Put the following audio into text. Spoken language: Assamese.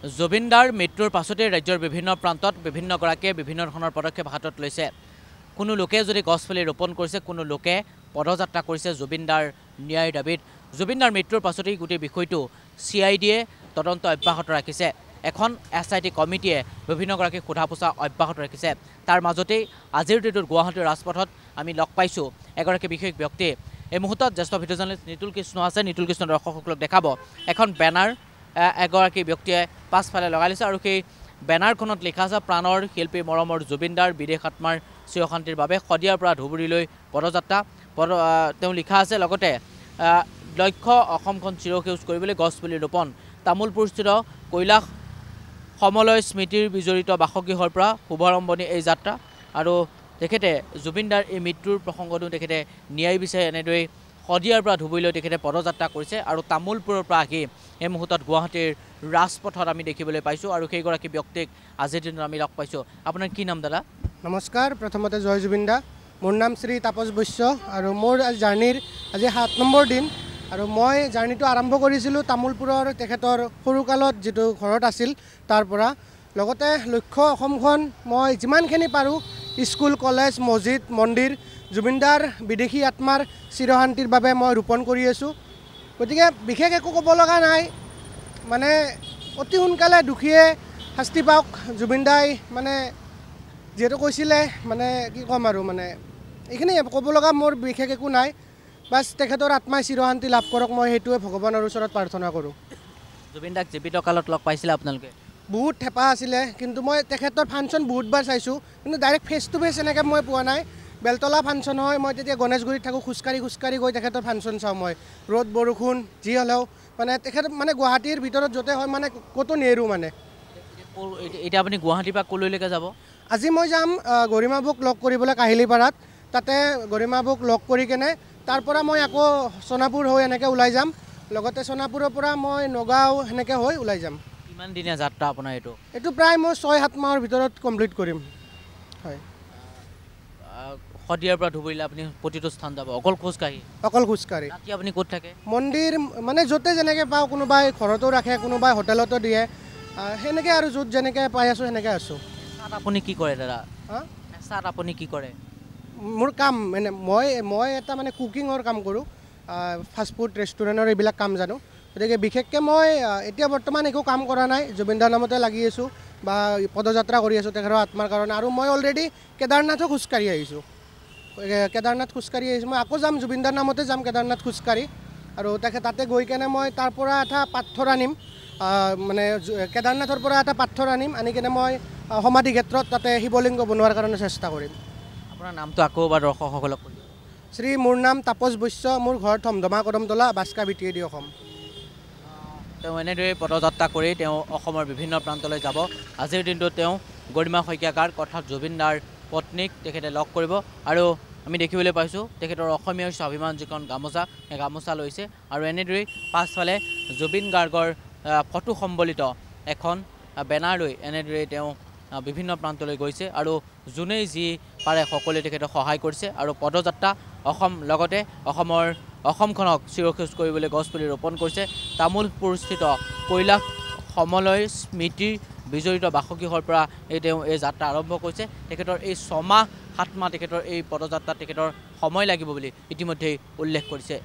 জুবিনদাৰ মৃত্যুৰ পাছতে ৰাজ্যৰ বিভিন্ন প্ৰান্তত বিভিন্নগৰাকীয়ে বিভিন্ন ধৰণৰ পদক্ষেপ হাতত লৈছে। কোনো লোকে যদি গছপুলি ৰোপণ কৰিছে, কোনো লোকে পদযাত্ৰা কৰিছে জুবিনদাৰ ন্যায়ৰ দাবীত। জুবিনদাৰ মৃত্যুৰ পাছতেই গোটেই বিষয়টো CIDয়ে তদন্ত অব্যাহত ৰাখিছে। এখন SIT কমিটিয়ে বিভিন্নগৰাকীক সোধা পোছা অব্যাহত ৰাখিছে। তাৰ মাজতেই আজিৰ দিনটোত গুৱাহাটীৰ ৰাজপথত আমি লগ পাইছোঁ এগৰাকী বিশেষ ব্যক্তি। এই মুহূৰ্তত জ্যেষ্ঠ ভিডিঅ' জাৰ্নেলিষ্ট নিতুল কৃষ্ণ আছে। নিতুল কৃষ্ণ দৰ্শকসকলক দেখাব এখন বেনাৰ এগৰাকী ব্যক্তিয়ে পাছফালে লগাই লৈছে আৰু সেই বেনাৰখনত লিখা আছে প্ৰাণৰ শিল্পী মৰমৰ জুবিনদাৰ বিদেশ আত্মাৰ চিৰশান্তিৰ বাবে শদিয়াৰ পৰা ধুবুৰীলৈ পদযাত্ৰা। তেওঁ লিখা আছে লগতে লক্ষ্য অসমখন চিৰসেউজ কৰিবলৈ গছপুলি ৰোপণ। তামোলপুৰস্থিত কৈলাশ সমলয় স্মৃতিৰ বিজড়িত বাসগৃহৰ পৰা শুভাৰম্ভণি এই যাত্ৰা। আৰু তেখেতে জুবিনদাৰ এই মৃত্যুৰ প্ৰসংগতো তেখেতে ন্যায় বিচাৰি এনেদৰেই শদিয়াৰ পৰা ধুবুৰীলৈ তেখেতে পদযাত্ৰা কৰিছে আৰু তামোলপুৰৰ পৰা আহি এই মুহূৰ্তত গুৱাহাটীৰ ৰাজপথত আমি দেখিবলৈ পাইছোঁ আৰু সেইগৰাকী ব্যক্তিক আজিৰ দিনত আমি লগ পাইছোঁ। আপোনাৰ কি নাম দাদা? নমস্কাৰ। প্ৰথমতে জয় জুবিনদা। মোৰ নাম শ্ৰী তাপস বৈশ্য আৰু মোৰ জাৰ্ণিৰ আজি 7 নম্বৰ দিন আৰু মই জাৰ্ণিটো আৰম্ভ কৰিছিলোঁ তামোলপুৰৰ তেখেতৰ সৰুকালত যিটো ঘৰত আছিল তাৰ পৰা। লগতে লক্ষ্য অসমখন মই যিমানখিনি পাৰোঁ স্কুল, কলেজ, মছজিদ, মন্দিৰ জুবিনদাৰ বিদেশী আত্মাৰ চিৰশান্তিৰ বাবে মই ৰোপণ কৰি আছোঁ। গতিকে বিশেষ একো ক'ব লগা নাই, মানে অতি সোনকালে দোষীয়ে শাস্তি পাওক। জুবিনদাই মানে যিহেতু কৈছিলে, মানে কি ক'ম আৰু, মানে এইখিনি ক'ব লগা মোৰ বিশেষ একো নাই। বাছ তেখেতৰ আত্মাই চিৰশান্তি লাভ কৰক, মই সেইটোৱে ভগৱানৰ ওচৰত প্ৰাৰ্থনা কৰোঁ। জুবিনদাক জীৱিত কালত লগ পাইছিলে আপোনালোকে? বহুত হেঁপাহ আছিলে, কিন্তু মই তেখেতৰ ফাংচন বহুতবাৰ চাইছোঁ, কিন্তু ডাইৰেক্ট ফেচ টু ফেচ এনেকৈ মই পোৱা নাই। বেলতলা ফাংচন হয়, মই তেতিয়া গণেশগুৰিত থাকোঁ, খোজকাঢ়ি গৈ তেখেতৰ ফাংচন চাওঁ মই। ৰ'দ বৰষুণ যি হ'লেও মানে তেখেত মানে গুৱাহাটীৰ ভিতৰত য'তে হয় মানে ক'তো নেৰোঁ মানে। এতিয়া আপুনি গুৱাহাটীৰ পৰা ক'লৈকে যাব? আজি মই যাম গৰিমাবুক লগ কৰিবলৈ কাহিলীপাৰাত। তাতে গৰিমাবুক লগ কৰি কেনে তাৰ পৰা মই আকৌ সোণাপুৰ হৈ এনেকৈ ওলাই যাম। লগতে সোণাপুৰৰ পৰা মই নগাঁও সেনেকৈ হৈ ওলাই যাম। কিমান দিনীয়া যাত্ৰা আপোনাৰ এইটো? এইটো প্ৰায় মই 6-7 মাহৰ ভিতৰত কমপ্লিট কৰিম। হয়। শদিয়াৰ পৰা ধুবুৰীলৈ আপুনি প্ৰতিটো স্থান যাব অকল খোজকাঢ়ি? অকল খোজকাঢ়ি। ৰাতি আপুনি ক'ত থাকে? মন্দিৰ মানে য'তে যেনেকৈ পাওঁ, কোনোবাই ঘৰতো ৰাখে, কোনোবাই হোটেলতো দিয়ে, সেনেকৈ আৰু য'ত যেনেকৈ পাই আছোঁ সেনেকৈ আছোঁ। তাত আপুনি কি কৰে দাদা? তাত আপুনি কি কৰে? মোৰ কাম মানে মই এটা মানে কুকিঙৰ কাম কৰোঁ, ফাষ্টফুড ৰেষ্টুৰেণ্টৰ এইবিলাক কাম জানো। গতিকে বিশেষকৈ মই এতিয়া বৰ্তমান একো কাম কৰা নাই, জুবিনদাৰ নামতে লাগি আছোঁ বা পদযাত্ৰা কৰি আছোঁ তেখেতৰ আত্মাৰ কাৰণে। আৰু মই অলৰেডি কেদাৰনাথো খোজকাঢ়ি আহিছোঁ। কেদাৰনাথ খোজকাঢ়ি আহিছোঁ। মই আকৌ যাম, জুবিনদাৰ নামতে যাম কেদাৰনাথ খোজকাঢ়ি। আৰু তাতে গৈ কেনে মই তাৰ পৰা এটা পাথৰ আনিম, মানে কেদাৰনাথৰ পৰা এটা পাথৰ আনিম, আনি কেনে মই সমাধি ক্ষেত্ৰত তাতে শিৱলিংগ বনোৱাৰ কাৰণে চেষ্টা কৰিম। আপোনাৰ নামটো আকৌ এবাৰ দৰ্শকসকলক কৈ দিয়ক। মোৰ নাম তাপস বৈশ্য, মোৰ ঘৰ ধমধমা কদমতলা, বাস্কা BTAD অসম। তেওঁ এনেদৰে পদযাত্ৰা কৰি তেওঁ অসমৰ বিভিন্ন প্ৰান্তলৈ যাব। আজিৰ দিনটোত তেওঁ গৰিমা শইকীয়াকাৰ অৰ্থাৎ জুবিনদাৰ পত্নীক তেখেতে লগ কৰিব আৰু আমি দেখিবলৈ পাইছোঁ তেখেতৰ অসমীয়া স্বাভিমান যিখন গামোচা, সেই গামোচা লৈছে আৰু এনেদৰেই পাছফালে জুবিন গাৰ্গৰ ফটো সম্বলিত এখন বেনাৰ লৈ এনেদৰেই তেওঁ বিভিন্ন প্ৰান্তলৈ গৈছে আৰু যোনেই যি পাৰে সকলোৱে তেখেতক সহায় কৰিছে আৰু পদযাত্ৰা লগতে অসমখনক চিৰসেউজ কৰিবলৈ গছপুলি ৰোপণ কৰিছে। তামোলপুৰস্থিত কৈলাশ সমলয় স্মৃতিৰ বিজড়িত বাসগৃহৰ পৰা তেওঁ এই যাত্ৰা আৰম্ভ কৰিছে। তেখেতৰ এই 6 মাহ 7 মাহ তেখেতৰ এই পদযাত্ৰাত তেখেতৰ সময় লাগিব বুলি ইতিমধ্যেই উল্লেখ কৰিছে।